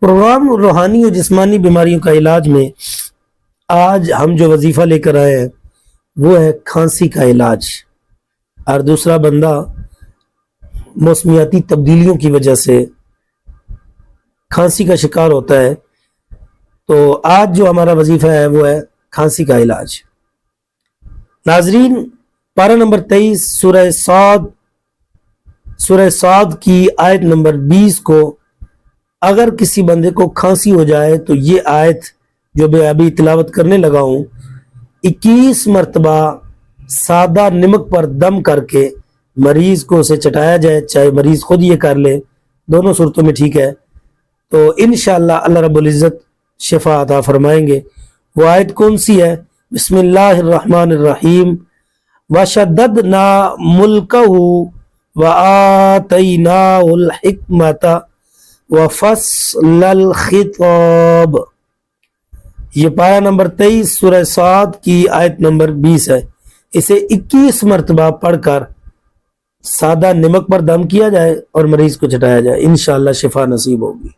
Programme روحانی اور جسمانی بیماریوں کا علاج میں آج ہم جو وظیفہ لے کر آئے ہیں وہ ہے کھانسی کا علاج۔ اور دوسرا بندہ موسمیاتی تبدیلیوں کی وجہ سے کھانسی کا شکار ہوتا ہے، تو آج جو ہمارا وظیفہ ہے وہ ہے کھانسی کا علاج۔ ناظرین، پارہ نمبر 23 سورہ صاد کی آیت نمبر 20 کو اگر کسی بندے کو کھانسی ہو جائے تو یہ آیت جو میں ابھی تلاوت کرنے لگا ہوں 21 مرتبہ سادہ نمک پر دم کر کے مریض کو اسے چٹایا جائے، چاہے مریض خود یہ کر لے، دونوں صورتوں میں ٹھیک ہے، تو انشاءاللہ اللہ رب العزت شفا عطا فرمائیں گے۔ وہ آیت کون سی ہے؟ بسم اللہ الرحمن الرحیم، وَشَدَّدْنَا مُلْكَهُ وَآتَيْنَاهُ الْحِكْمَةَ وَفَصْلَ الْخِطَابِ۔ یہ پارہ نمبر 23 سورہ صاد کی آیت نمبر 20 ہے۔ اسے 21 مرتبہ پڑھ کر سادہ نمک پر دم کیا جائے اور مریض کو چٹایا جائے، انشاءاللہ شفا نصیب ہوگی۔